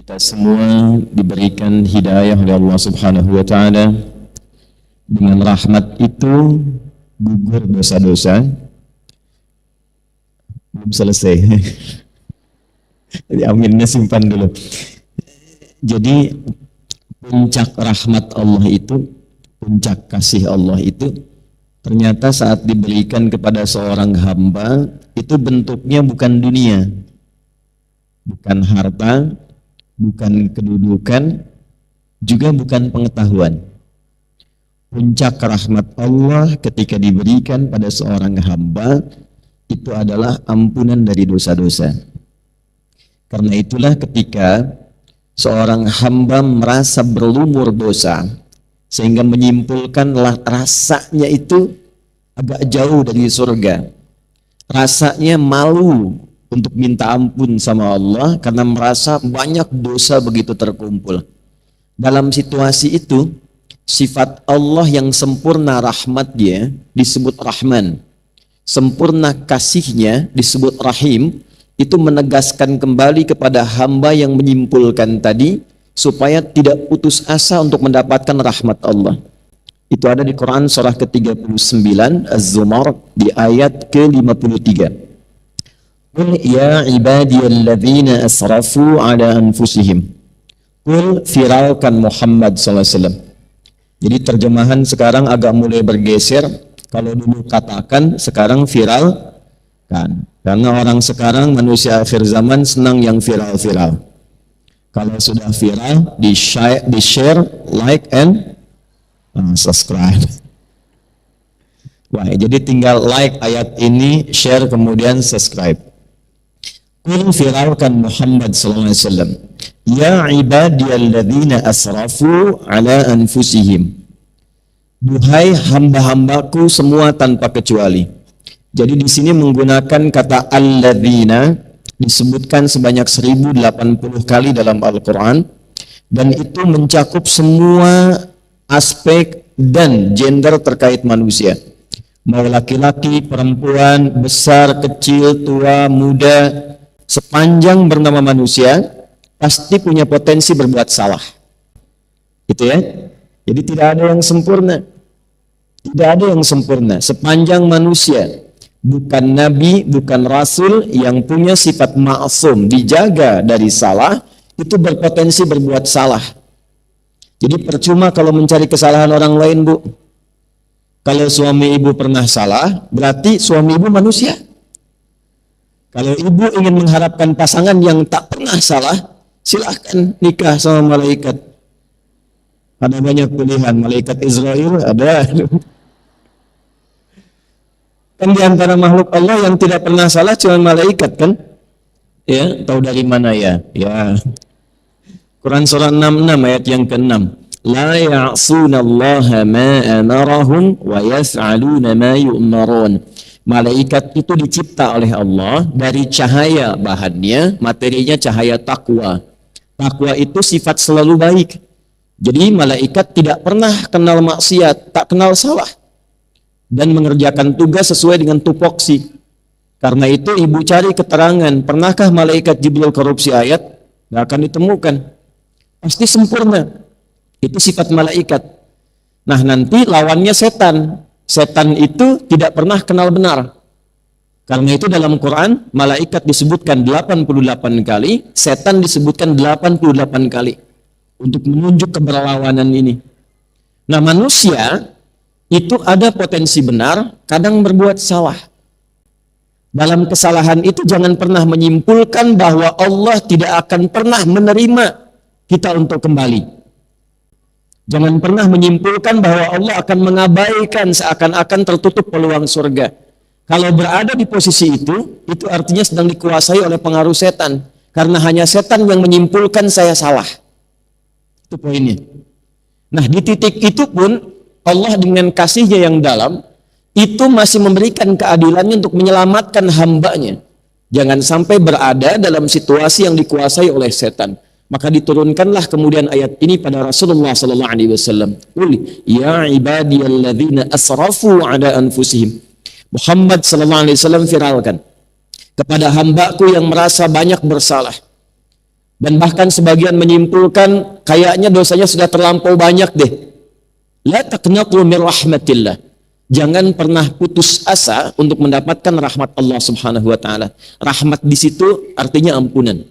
kita semua diberikan hidayah oleh Allah Subhanahu wa taala. Dengan rahmat itu gugur dosa-dosa. Belum selesai. Jadi aminnya simpan dulu. Jadi puncak rahmat Allah itu, puncak kasih Allah itu ternyata saat diberikan kepada seorang hamba itu bentuknya bukan dunia, bukan harta, bukan kedudukan, juga bukan pengetahuan. Puncak rahmat Allah ketika diberikan pada seorang hamba itu adalah ampunan dari dosa-dosa. Karena itulah ketika seorang hamba merasa berlumur dosa sehingga menyimpulkan rasanya itu agak jauh dari surga, rasanya malu untuk minta ampun sama Allah karena merasa banyak dosa begitu terkumpul. Dalam situasi itu, sifat Allah yang sempurna rahmatnya disebut Rahman, sempurna kasihnya disebut Rahim. Itu menegaskan kembali kepada hamba yang menyimpulkan tadi supaya tidak putus asa untuk mendapatkan rahmat Allah. Itu ada di Quran surah ke-39 Az-Zumar di ayat ke-53. Qul ya ibadiyalladzina asrafu ala anfusihim. Qul, firalkan Muhammad SAW. Jadi terjemahan sekarang agak mulai bergeser. Kalau dulu katakan, sekarang viral kan. Karena orang sekarang manusia akhir zaman senang yang viral-viral. Kalau sudah viral, di-share, like, and subscribe. Wah, jadi tinggal like ayat ini, share, kemudian subscribe. Qul, firalkan Muhammad SAW. Ya ibadiyalladzina asrafu ala anfusihim. Duhai hamba-hambaku semua tanpa kecuali. Jadi di sini menggunakan kata alladzina disebutkan sebanyak 1080 kali dalam Al-Quran, dan itu mencakup semua aspek dan gender terkait manusia. Mau laki-laki, perempuan, besar, kecil, tua, muda, sepanjang bernama manusia pasti punya potensi berbuat salah. Gitu ya. Jadi tidak ada yang sempurna. Tidak ada yang sempurna. Sepanjang manusia, bukan nabi, bukan rasul yang punya sifat ma'sum, dijaga dari salah, itu berpotensi berbuat salah. Jadi percuma kalau mencari kesalahan orang lain, Bu. Kalau suami ibu pernah salah, berarti suami ibu manusia. Kalau ibu ingin mengharapkan pasangan yang tak pernah salah, silahkan nikah sama malaikat. Ada banyak pilihan, malaikat Israel ada. Kan di antara makhluk Allah yang tidak pernah salah cuma malaikat kan? Ya, tahu dari mana ya? Ya. Quran surah 66 ayat yang ke-6. La ya'sunallaha ma amarahum wa yaf'aluna ma yu'marun. Malaikat itu dicipta oleh Allah dari cahaya bahannya, materinya cahaya takwa. Takwa itu sifat selalu baik. Jadi malaikat tidak pernah kenal maksiat, tak kenal salah, dan mengerjakan tugas sesuai dengan tupoksi. Karena itu ibu cari keterangan, pernahkah malaikat Jibril korupsi ayat? Tidak akan ditemukan. Pasti sempurna. Itu sifat malaikat. Nah nanti lawannya setan. Setan itu tidak pernah kenal benar. Karena itu dalam Quran, malaikat disebutkan 88 kali, setan disebutkan 88 kali. Untuk menunjuk keberlawanan ini. Nah manusia itu ada potensi benar, kadang berbuat salah. Dalam kesalahan itu jangan pernah menyimpulkan bahwa Allah tidak akan pernah menerima kita untuk kembali. Jangan pernah menyimpulkan bahwa Allah akan mengabaikan seakan-akan tertutup peluang surga. Kalau berada di posisi itu artinya sedang dikuasai oleh pengaruh setan. Karena hanya setan yang menyimpulkan saya salah. Itu poinnya. Nah di titik itu pun Allah dengan kasihnya yang dalam itu masih memberikan keadilannya untuk menyelamatkan hambanya. Jangan sampai berada dalam situasi yang dikuasai oleh setan. Maka diturunkanlah kemudian ayat ini pada Rasulullah sallallahu alaihi wasallam. Qul ya ibadiyalladzina asrafu ala anfusihim. Muhammad sallallahu alaihi wasallam firalkan kepada hambaku yang merasa banyak bersalah. Dan bahkan sebagian menyimpulkan kayaknya dosanya sudah terlampau banyak deh. La taqnatu min rahmatillah. Jangan pernah putus asa untuk mendapatkan rahmat Allah Subhanahu wa taala. Rahmat di situ artinya ampunan.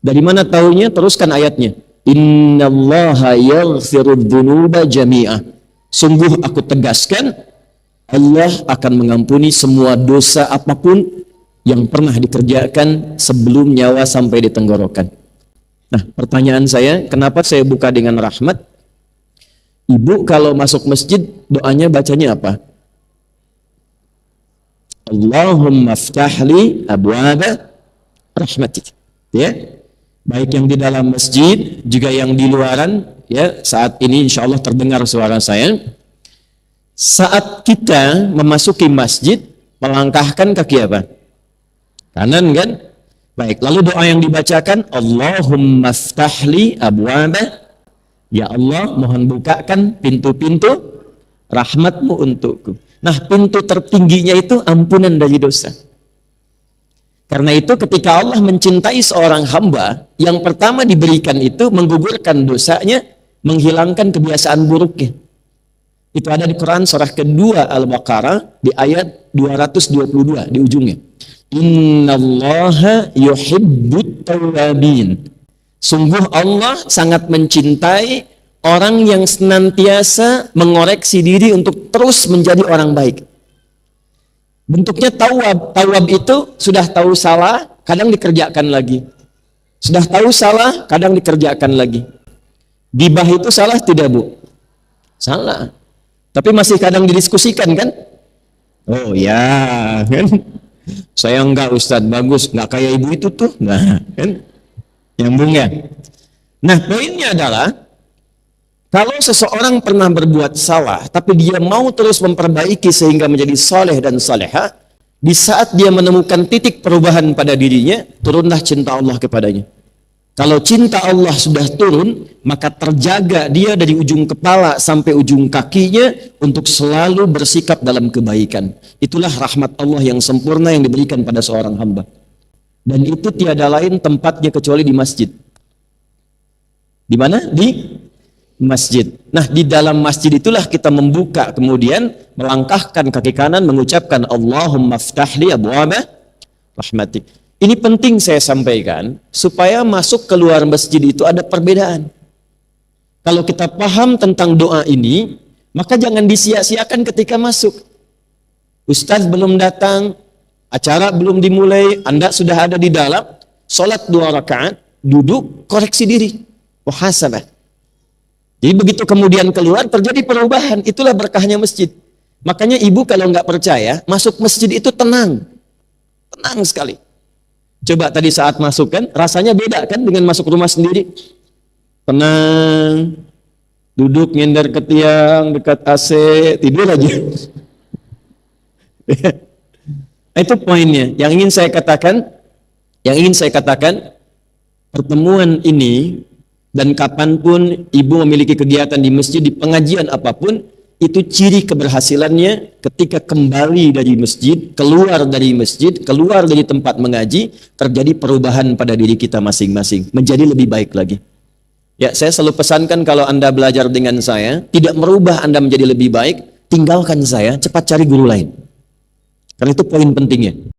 Dari mana taunya? Teruskan ayatnya. Innallaha yaghfirudz dzunuba jami'ah. Sungguh aku tegaskan, Allah akan mengampuni semua dosa apapun yang pernah dikerjakan sebelum nyawa sampai di tenggorokan. Nah, pertanyaan saya, kenapa saya buka dengan rahmat? Ibu kalau masuk masjid, doanya bacanya apa? Allahumma ftahli abwaba rahmatik. Ya, baik yang di dalam masjid, juga yang di luaran. Ya, saat ini insya Allah terdengar suara saya. Saat kita memasuki masjid, melangkahkan kaki apa? Kanan kan? Baik, lalu doa yang dibacakan, Allahumma ftahli abwaba, ya Allah mohon bukakan pintu-pintu rahmatmu untukku. Nah, pintu tertingginya itu ampunan dari dosa. Karena itu ketika Allah mencintai seorang hamba, yang pertama diberikan itu menggugurkan dosanya, menghilangkan kebiasaan buruknya. Itu ada di Quran surah kedua Al-Baqarah di ayat 222 di ujungnya. Innallaha yuhibbut tawwabin. Sungguh Allah sangat mencintai orang yang senantiasa mengoreksi diri untuk terus menjadi orang baik. Bentuknya tawwab. Tawwab itu sudah tahu salah, kadang dikerjakan lagi. Sudah tahu salah, kadang dikerjakan lagi. Gibah itu salah tidak, Bu? Salah. Tapi masih kadang didiskusikan kan? Oh ya, kan? Saya enggak, Ustadz, bagus, enggak kayak ibu itu tuh. Nah, kan? Nyambung ya? Nah, poinnya adalah kalau seseorang pernah berbuat salah, tapi dia mau terus memperbaiki sehingga menjadi soleh dan soleha, di saat dia menemukan titik perubahan pada dirinya, turunlah cinta Allah kepadanya. Kalau cinta Allah sudah turun, maka terjaga dia dari ujung kepala sampai ujung kakinya untuk selalu bersikap dalam kebaikan. Itulah rahmat Allah yang sempurna yang diberikan pada seorang hamba. Dan itu tiada lain tempatnya kecuali di masjid. Di mana? Di masjid. Nah, di dalam masjid itulah kita membuka, kemudian melangkahkan kaki kanan, mengucapkan Allahumma ftahli abwaba rahmatik. Ini penting saya sampaikan, supaya masuk keluar masjid itu ada perbedaan. Kalau kita paham tentang doa ini, maka jangan disia-siakan ketika masuk. Ustadz belum datang, acara belum dimulai, Anda sudah ada di dalam, sholat 2 rakaat, duduk, koreksi diri, muhasabah. Jadi begitu kemudian keluar, terjadi perubahan, itulah berkahnya masjid. Makanya ibu kalau nggak percaya, masuk masjid itu tenang. Tenang sekali. Coba tadi saat masuk kan, rasanya beda kan dengan masuk rumah sendiri. Tenang, duduk nyender ke tiang, dekat AC, tidur aja. Itu poinnya. Yang ingin saya katakan, pertemuan ini dan kapanpun ibu memiliki kegiatan di masjid, di pengajian apapun, itu ciri keberhasilannya ketika kembali dari masjid, keluar dari tempat mengaji, terjadi perubahan pada diri kita masing-masing, menjadi lebih baik lagi. Ya, saya selalu pesankan kalau Anda belajar dengan saya, tidak merubah Anda menjadi lebih baik, tinggalkan saya, cepat cari guru lain. Karena itu poin pentingnya.